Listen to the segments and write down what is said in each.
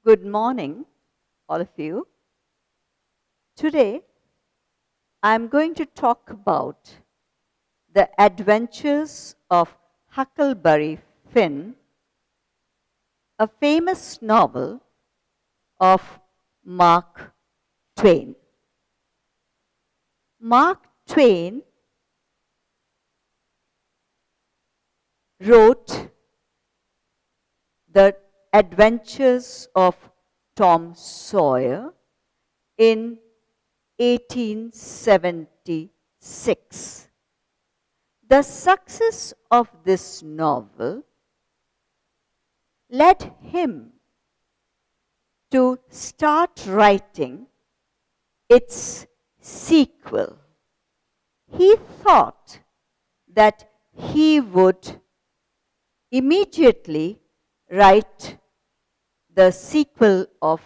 Good morning, all of you. Today, I'm going to talk about the adventures of Huckleberry Finn, a famous novel of Mark Twain. Mark Twain wrote the Adventures of Tom Sawyer in 1876. The success of this novel led him to start writing its sequel. He thought that he would immediately write the sequel of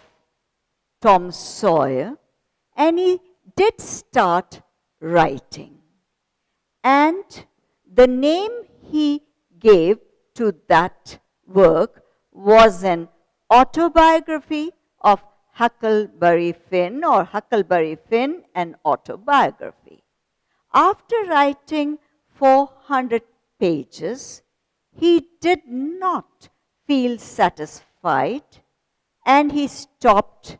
Tom Sawyer, and he did start writing. And the name he gave to that work was an autobiography of Huckleberry Finn, or Huckleberry Finn, an autobiography. After writing 400 pages, he did not feel satisfied, and he stopped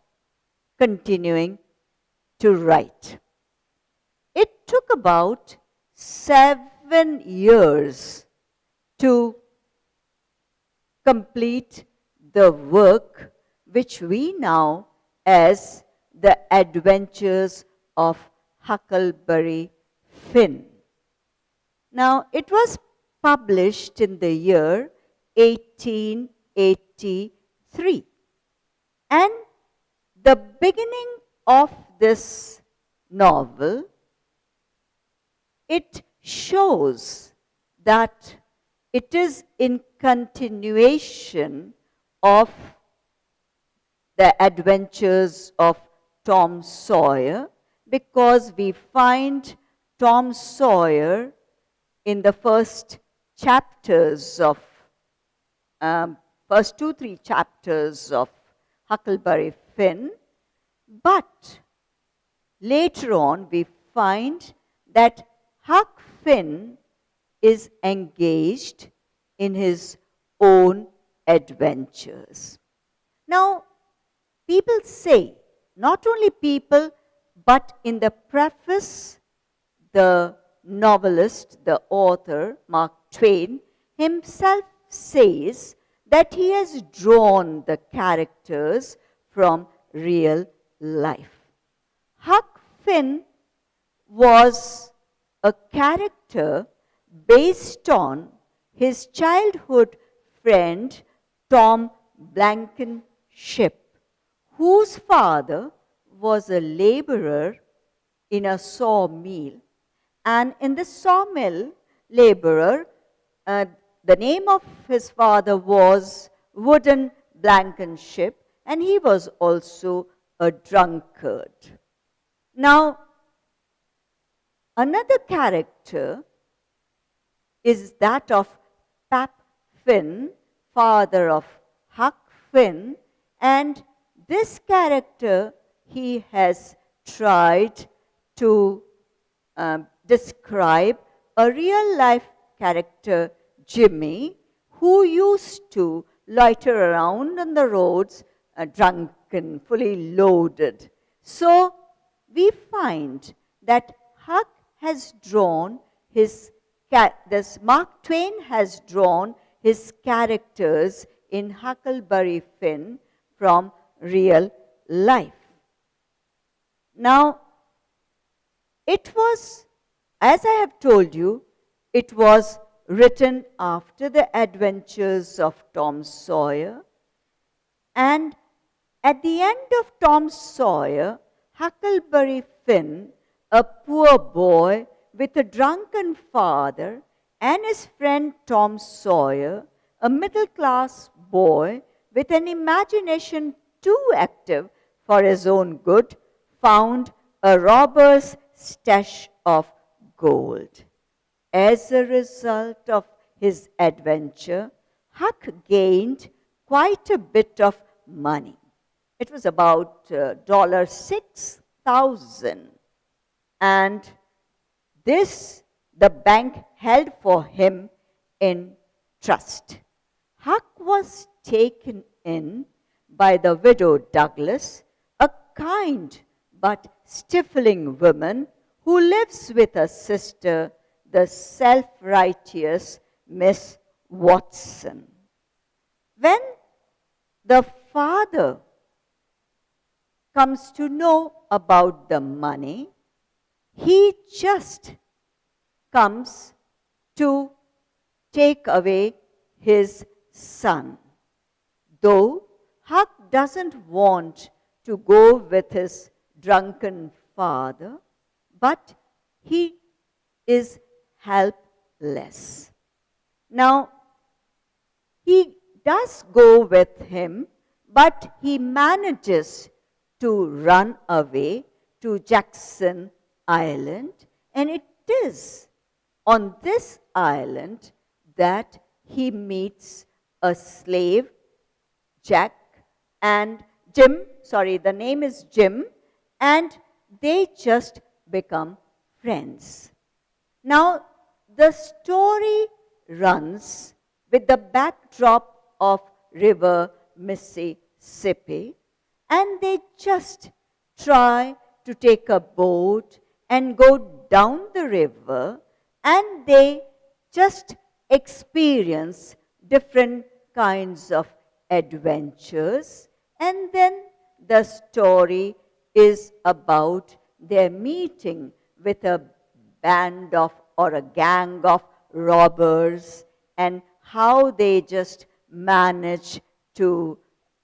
continuing to write. It took about 7 years to complete the work which we know as the Adventures of Huckleberry Finn. Now, it was published in the year 1883. And the beginning of this novel, it shows that it is in continuation of the Adventures of Tom Sawyer, because we find Tom Sawyer in the first chapters of first 2-3 chapters of Huckleberry Finn, but later on we find that Huck Finn is engaged in his own adventures. Now, people say, not only people, but in the preface, the novelist, the author, Mark Twain, himself says that he has drawn the characters from real life. Huck Finn was a character based on his childhood friend Tom Blankenship, whose father was a laborer in a sawmill. And in the sawmill laborer, the name of his father was Wooden Blankenship, and he was also a drunkard. Now, another character is that of Pap Finn, father of Huck Finn, and this character he has tried to describe a real-life character, Jimmy, who used to loiter around on the roads, drunken, fully loaded. So we find that Huck has drawn Mark Twain has drawn his characters in Huckleberry Finn from real life. Now, it was, as I have told you, it was written after the Adventures of Tom Sawyer. And at the end of Tom Sawyer, Huckleberry Finn, a poor boy with a drunken father, and his friend Tom Sawyer, a middle-class boy with an imagination too active for his own good, found a robber's stash of gold. As a result of his adventure, Huck gained quite a bit of money. It was about $6,000. And this the bank held for him in trust. Huck was taken in by the widow Douglas, a kind but stifling woman who lives with her sister, the self-righteous Miss Watson. When the father comes to know about the money, he just comes to take away his son. Though Huck doesn't want to go with his drunken father, but he is helpless. Now, he does go with him, but he manages to run away to Jackson Island, and it is on this island that he meets a slave, Jack, and Jim, the name is Jim, and they just become friends. Now, the story runs with the backdrop of River Mississippi, and they just try to take a boat and go down the river, and they just experience different kinds of adventures. And then the story is about their meeting with a band of or a gang of robbers, and how they just manage to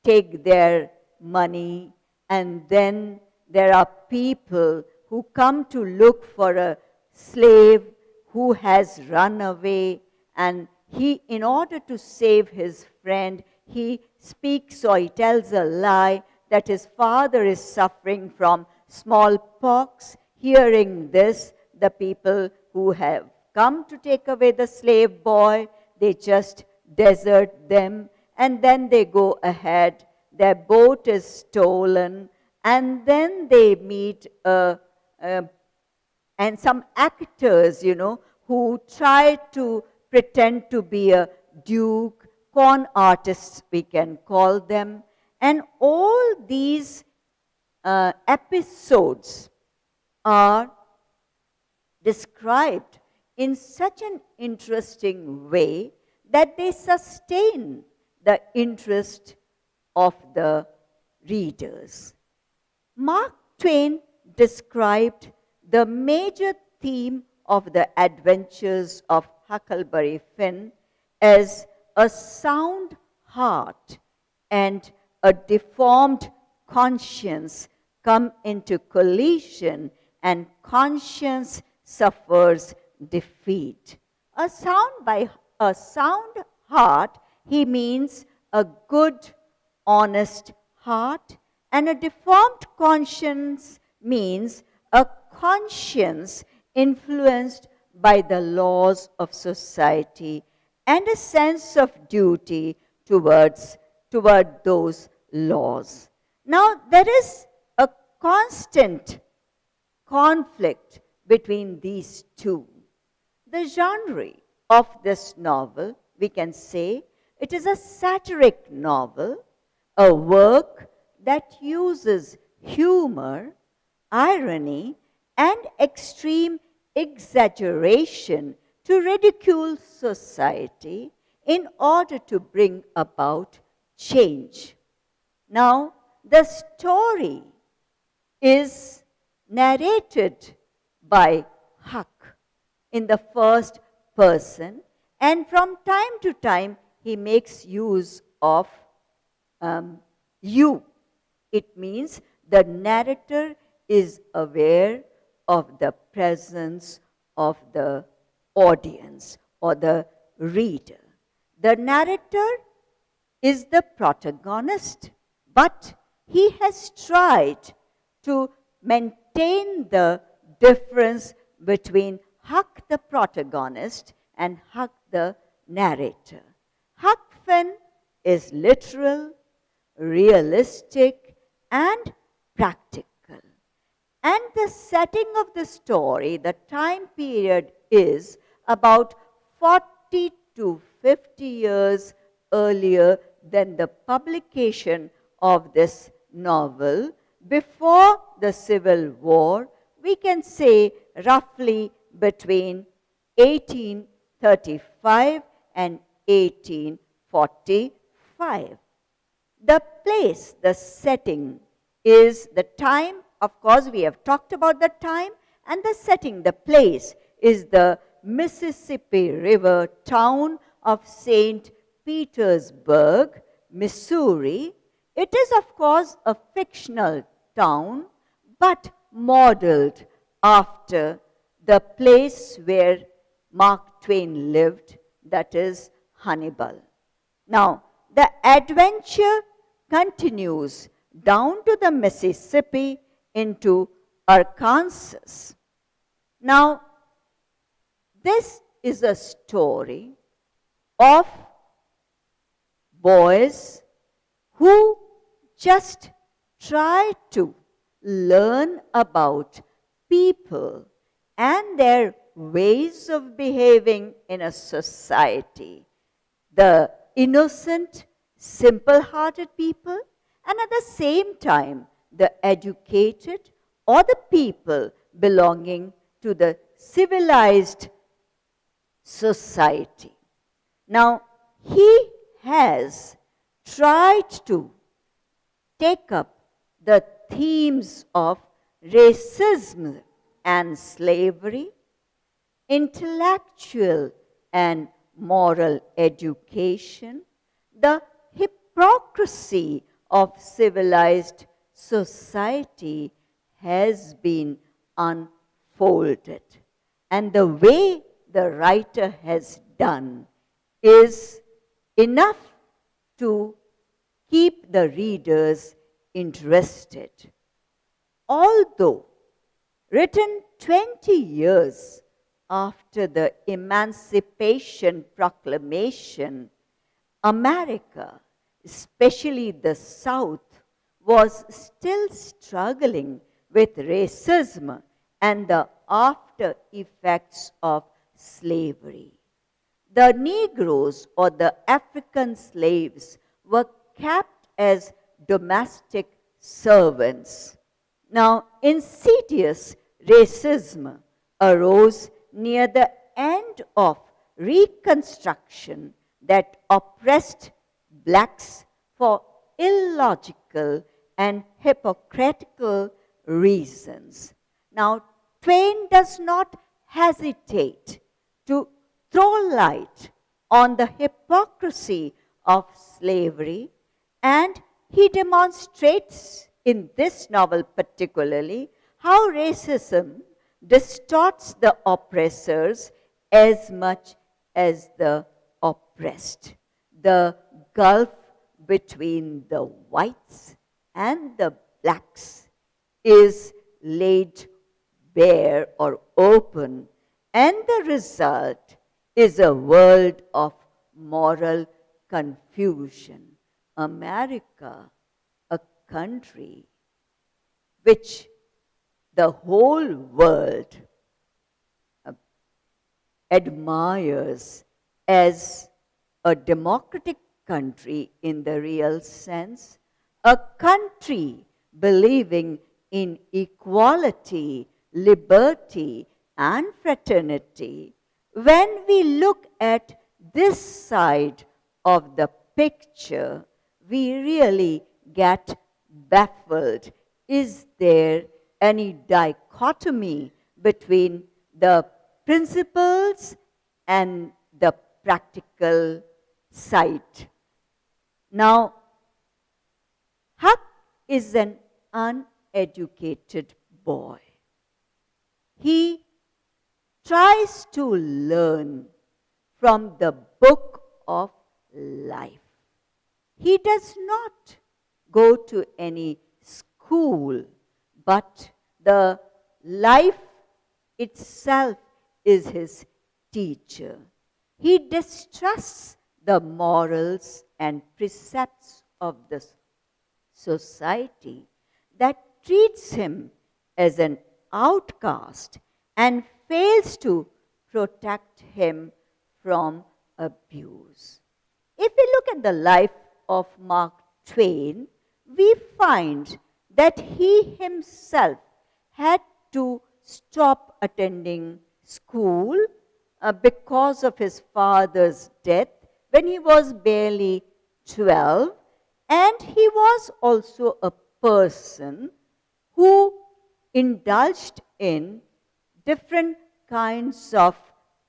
take their money. And then there are people who come to look for a slave who has run away, and he, in order to save his friend, he speaks or he tells a lie that his father is suffering from smallpox. Hearing this, the people who have come to take away the slave boy, they just desert them, and then they go ahead. Their boat is stolen, and then they meet and some actors, who try to pretend to be a duke, con artists we can call them. And all these episodes are described in such an interesting way that they sustain the interest of the readers. Mark Twain described the major theme of the adventures of Huckleberry Finn as a sound heart and a deformed conscience come into collision, and conscience suffers defeat. A sound heart, he means a good, honest heart, and a deformed conscience means a conscience influenced by the laws of society and a sense of duty toward those laws. Now, there is a constant conflict between these two. The genre of this novel, we can say, it is a satiric novel, a work that uses humor, irony, and extreme exaggeration to ridicule society in order to bring about change. Now, the story is narrated by Huck in the first person, and from time to time he makes use of you. It means the narrator is aware of the presence of the audience or the reader. The narrator is the protagonist, but he has tried to maintain the difference between Huck the protagonist and Huck the narrator. Huck Finn is literal, realistic, and practical. And the setting of the story, the time period is about 40 to 50 years earlier than the publication of this novel. Before the Civil War, we can say roughly between 1835 and 1845. The place, the setting is the time. Of course, we have talked about the time and the setting. The place is the Mississippi River town of St. Petersburg, Missouri. It is, of course, a fictional town, but modeled after the place where Mark Twain lived, that is Hannibal. Now, the adventure continues down to the Mississippi into Arkansas. Now, this is a story of boys who just try to learn about people and their ways of behaving in a society. The innocent, simple-hearted people, and at the same time, the educated or the people belonging to the civilized society. Now, he has tried to take up the themes of racism and slavery, intellectual and moral education, the hypocrisy of civilized society has been unfolded. And the way the writer has done is enough to keep the readers interested. Although written 20 years after the Emancipation Proclamation, America, especially the South, was still struggling with racism and the after effects of slavery. The Negroes or the African slaves were kept as domestic servants. Now, insidious racism arose near the end of Reconstruction that oppressed blacks for illogical and hypocritical reasons. Now, Twain does not hesitate to throw light on the hypocrisy of slavery, and he demonstrates in this novel particularly how racism distorts the oppressors as much as the oppressed. The gulf between the whites and the blacks is laid bare or open, and the result is a world of moral confusion. America, a country which the whole world admires as a democratic country in the real sense, a country believing in equality, liberty, and fraternity. When we look at this side of the picture, we really get baffled. Is there any dichotomy between the principles and the practical side? Now, Huck is an uneducated boy. He tries to learn from the book of life. He does not go to any school, but the life itself is his teacher. He distrusts the morals and precepts of the society that treats him as an outcast and fails to protect him from abuse. If we look at the life of Mark Twain, we find that he himself had to stop attending school because of his father's death when he was barely 12, and he was also a person who indulged in different kinds of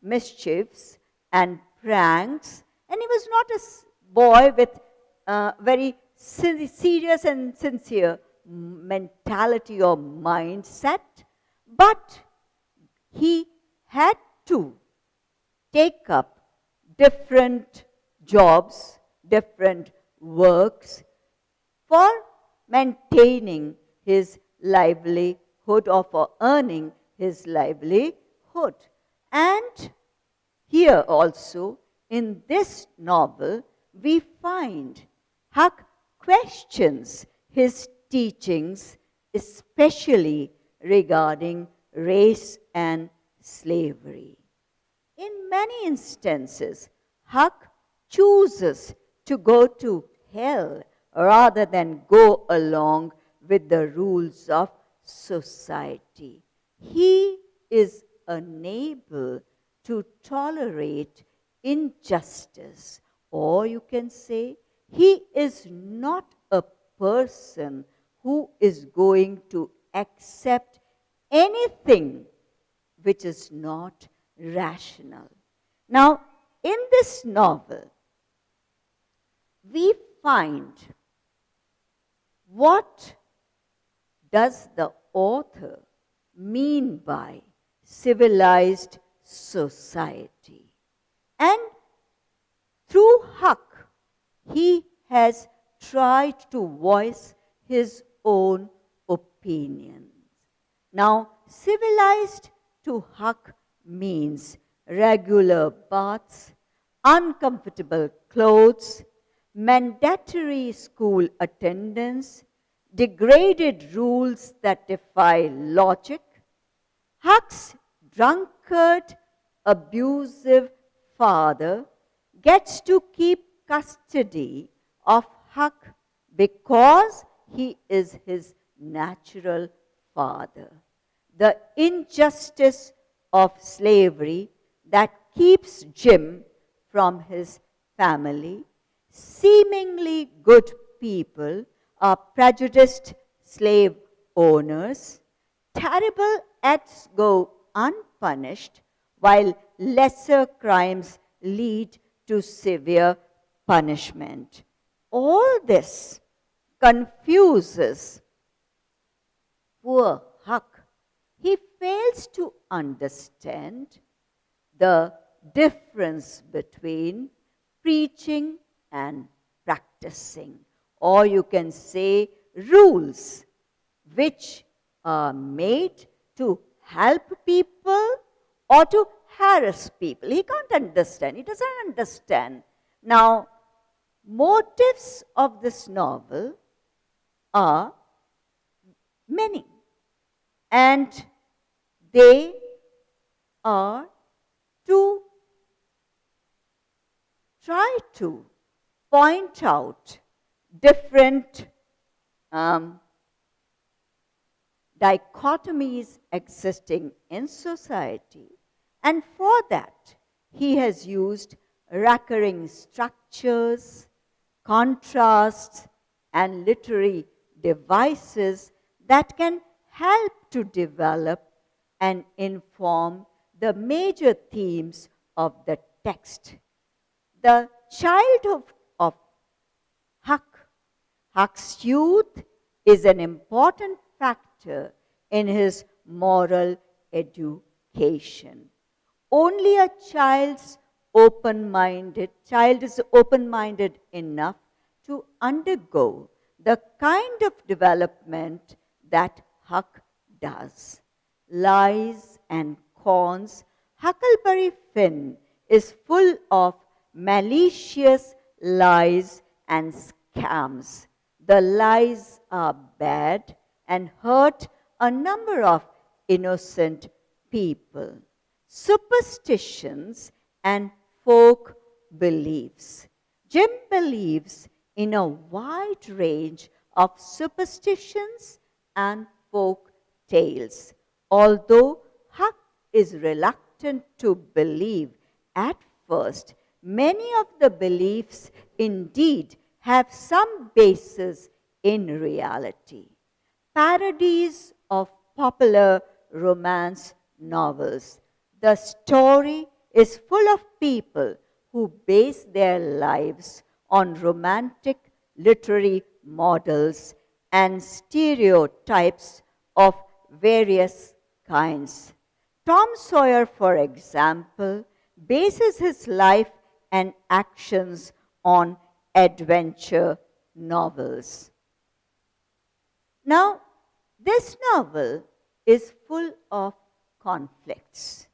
mischiefs and pranks, and he was not a boy with very serious and sincere mentality or mindset, but he had to take up different jobs, different works for maintaining his livelihood or for earning his livelihood. And here also, in this novel, we find Huck questions his teachings, especially regarding race and slavery. In many instances, Huck chooses to go to hell rather than go along with the rules of society. He is unable to tolerate injustice, or you can say he is not a person who is going to accept anything which is not rational. Now, in this novel, we find what does the author mean by civilized society. And through Huck, he has tried to voice his own opinions. Now, civilized to Huck means regular baths, uncomfortable clothes, mandatory school attendance, degraded rules that defy logic. Huck's drunkard, abusive father gets to keep custody of Huck because he is his natural father. The injustice of slavery that keeps Jim from his family. Seemingly good people are prejudiced slave owners. Terrible acts go unpunished, while lesser crimes lead to severe punishment. All this confuses poor Huck. He fails to understand the difference between preaching and practicing, or you can say rules which are made to help people or to harass people. He can't understand. He doesn't understand. Now, motives of this novel are many, and they are to try to point out different dichotomies existing in society, and for that he has used recurring structures, contrasts, and literary devices that can help to develop and inform the major themes of the text. The childhood of Huck's youth is an important factor in his moral education. Only a child is open-minded enough to undergo the kind of development that Huck does. Lies and cons, Huckleberry Finn is full of malicious lies and scams. The lies are bad and hurt a number of innocent people. Superstitions and folk beliefs. Jim believes in a wide range of superstitions and folk tales. Although Huck is reluctant to believe at first, many of the beliefs indeed have some basis in reality. Parodies of popular romance novels. The story is full of people who base their lives on romantic literary models and stereotypes of various kinds. Tom Sawyer, for example, bases his life and actions on adventure novels. Now, this novel is full of conflicts.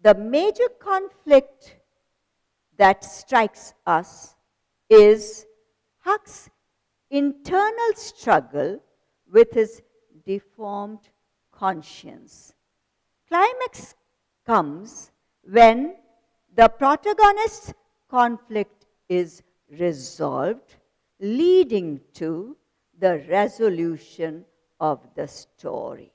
The major conflict that strikes us is Huck's internal struggle with his deformed conscience. Climax comes when the protagonist's conflict is resolved, leading to the resolution of the story.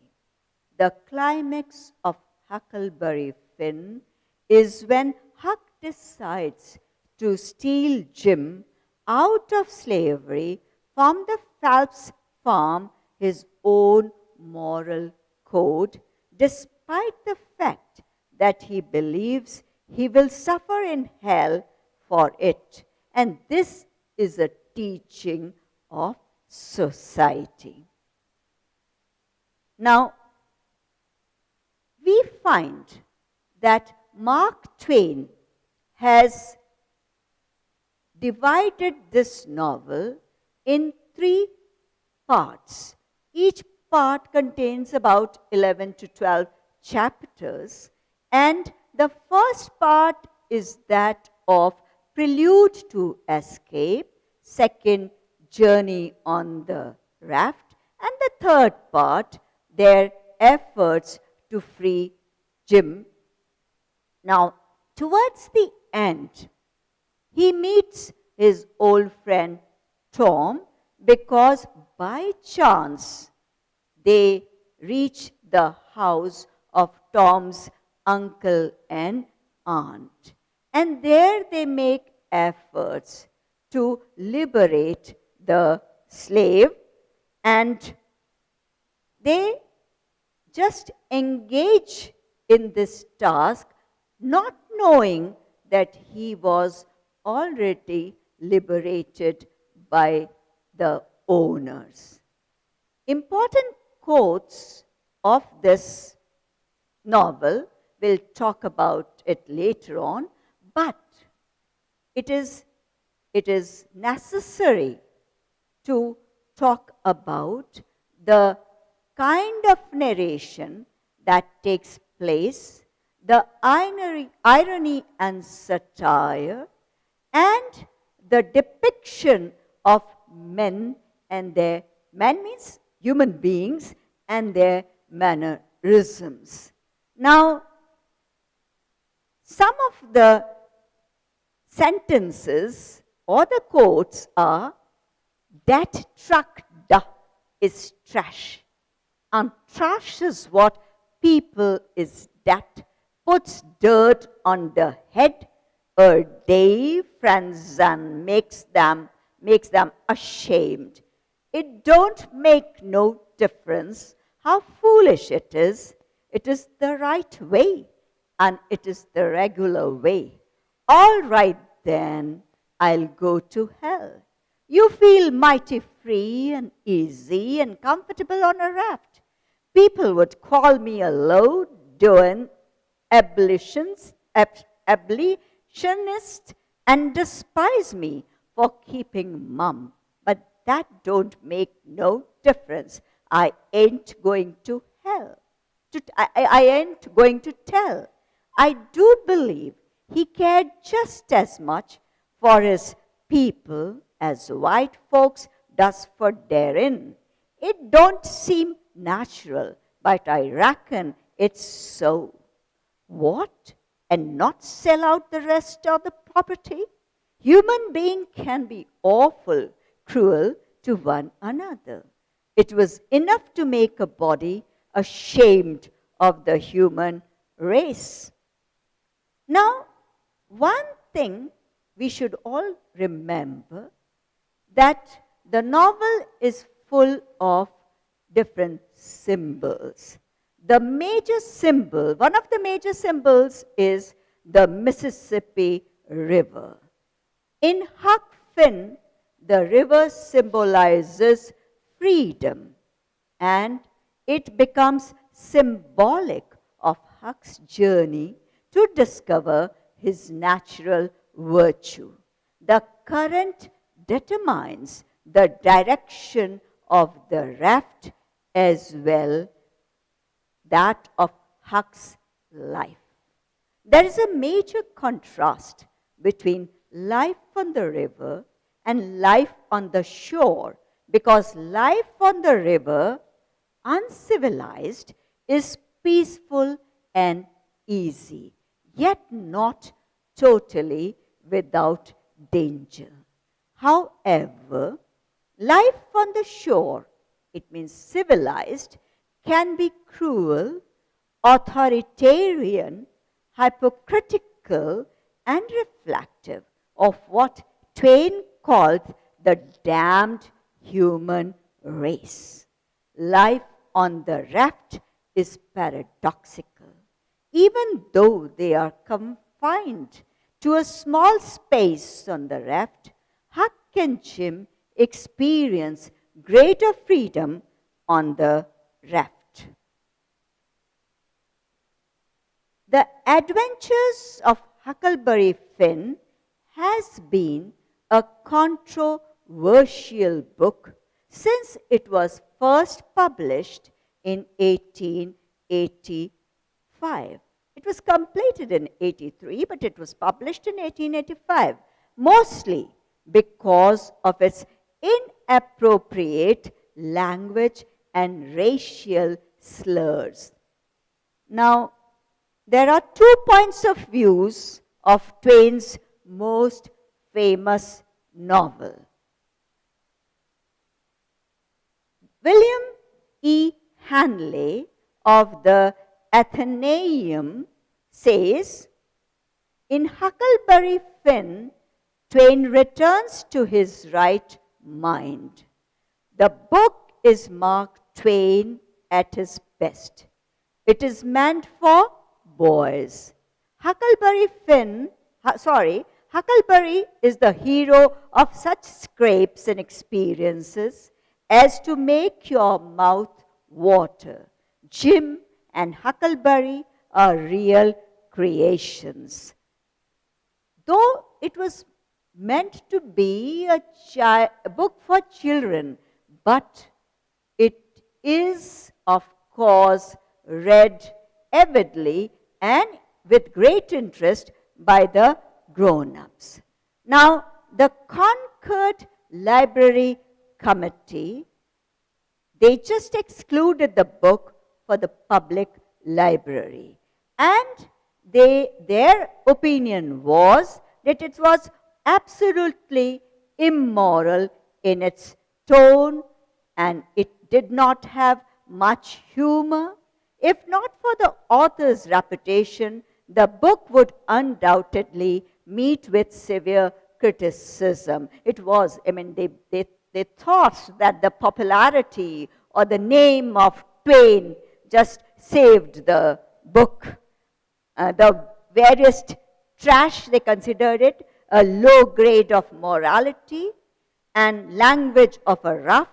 The climax of Huckleberry Finn is when Huck decides to steal Jim out of slavery from the Phelps farm, his own moral code, despite the fact that he believes he will suffer in hell for it. And this is a teaching of society. Now, we find that Mark Twain has divided this novel in 3 parts. Each part contains about 11 to 12 chapters, and the first part is that of Prelude to Escape, second, Journey on the Raft, and the third part, their efforts to free Jim. Now, towards the end, he meets his old friend Tom because by chance they reach the house of Tom's uncle and aunt. And there they make efforts to liberate the slave, and they just engage in this task, not knowing that he was already liberated by the owners. Important quotes of this novel, we'll talk about it later on, but it is necessary to talk about the kind of narration that takes place, the irony and satire, and the depiction of men means human beings, and their mannerisms. Now, some of the sentences or the quotes are, "That truck is trash." And trash is what people is that puts dirt on the head a day, friends, and makes them ashamed. It don't make no difference how foolish it is. It is the right way, and it is the regular way. All right then, I'll go to hell. You feel mighty free and easy and comfortable on a raft. People would call me a low-doing abolitionist and despise me for keeping mum. But that don't make no difference. I ain't going to hell. I ain't going to tell. I do believe he cared just as much for his people as white folks does for therein. It don't seem natural, but I reckon it's so. What? And not sell out the rest of the property? Human being can be awful cruel to one another. It was enough to make a body ashamed of the human race. Now, one thing we should all remember, that the novel is full of different symbols. The major symbol, one of the major symbols is the Mississippi River. In Huck Finn, the river symbolizes freedom, and it becomes symbolic of Huck's journey to discover his natural virtue. The current determines the direction of the raft as well that of Huck's life. There is a major contrast between life on the river and life on the shore, because life on the river, uncivilized, is peaceful and easy, yet not totally without danger. However, life on the shore, it means civilized, can be cruel, authoritarian, hypocritical, and reflective of what Twain called the damned human race. Life on the raft is paradoxical. Even though they are confined to a small space on the raft, Huck and Jim experience greater freedom on the raft. The Adventures of Huckleberry Finn has been a controversial book since it was first published in 1885. It was completed in 1883, but it was published in 1885, mostly because of its inappropriate language and racial slurs. Now, there are 2 points of views of Twain's most famous novel. William E. Hanley of the Athenaeum says, in Huckleberry Finn, Twain returns to his right mind. The book is marked Twain at his best. It is meant for boys. Huckleberry is the hero of such scrapes and experiences as to make your mouth water. Jim and Huckleberry are real creations. Though it was meant to be a book for children, but it is, of course, read avidly and with great interest by the grown-ups. Now, the Concord Library Committee, they just excluded the book for the public library. And their opinion was that it was absolutely immoral in its tone, and it did not have much humor. If not for the author's reputation, the book would undoubtedly meet with severe criticism. It was, they thought that the popularity or the name of Twain just saved the book. The various trash, they considered it, a low grade of morality and language of a rough,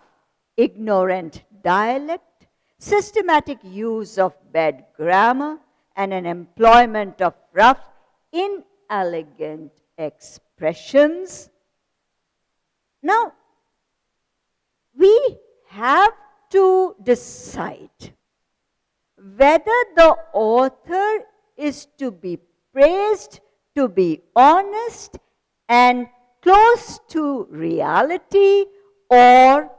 ignorant dialect, systematic use of bad grammar, and an employment of rough, inelegant expressions. Now, we have to decide whether the author is to be praised, to be honest and close to reality, or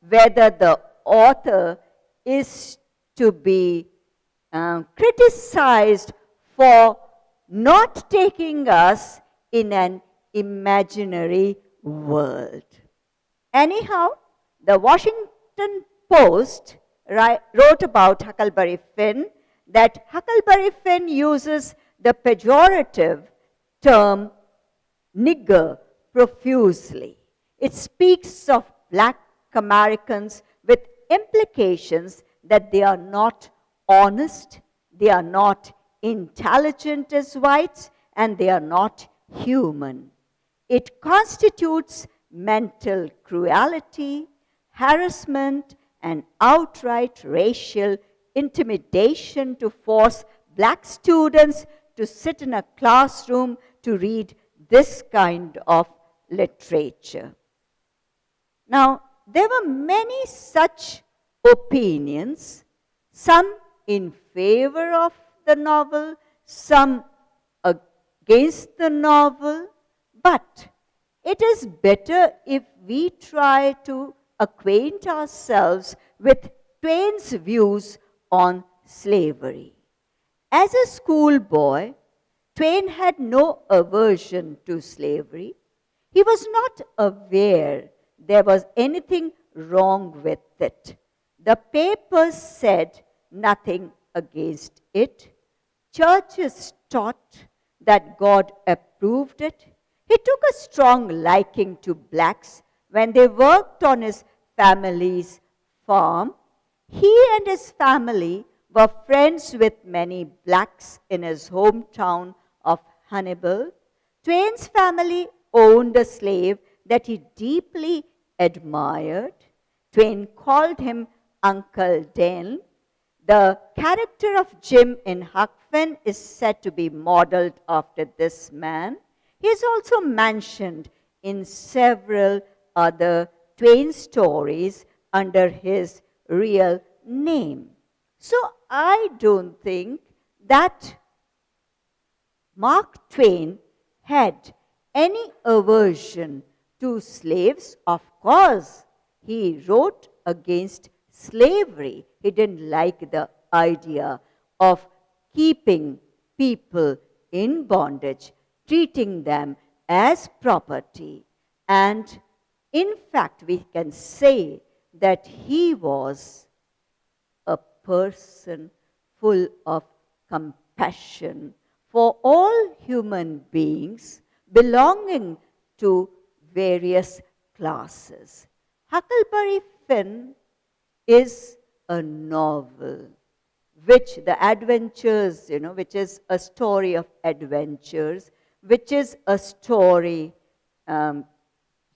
whether the author is to be criticized for not taking us in an imaginary world. Anyhow, the Washington Post wrote about Huckleberry Finn that Huckleberry Finn uses the pejorative term nigger profusely. It speaks of black Americans with implications that they are not honest, they are not intelligent as whites, and they are not human. It constitutes mental cruelty, harassment, and outright racial intimidation to force black students to sit in a classroom to read this kind of literature. Now, there were many such opinions, some in favor of the novel, some against the novel, but it is better if we try to acquaint ourselves with Twain's views on slavery. As a schoolboy, Twain had no aversion to slavery. He was not aware there was anything wrong with it. The papers said nothing against it. Churches taught that God approved it. He took a strong liking to blacks when they worked on his family's farm. He and his family were friends with many blacks in his hometown of Hannibal. Twain's family owned a slave that he deeply admired. Twain called him Uncle Dan. The character of Jim in Huck Finn is said to be modeled after this man. He is also mentioned in several other Twain stories under his real name. So I don't think that Mark Twain had any aversion to slaves. Of course, he wrote against slavery. He didn't like the idea of keeping people in bondage, treating them as property. And in fact, we can say that he was a person full of compassion for all human beings belonging to various classes. Huckleberry Finn is a novel which the adventures, which is a story of adventures, which is a story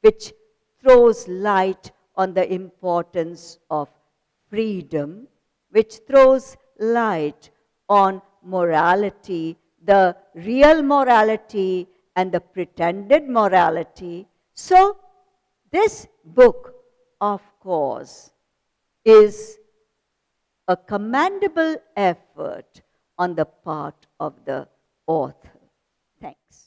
which throws light on the importance of freedom, which throws light on morality, the real morality and the pretended morality. So, this book, of course, is a commendable effort on the part of the author. Thanks.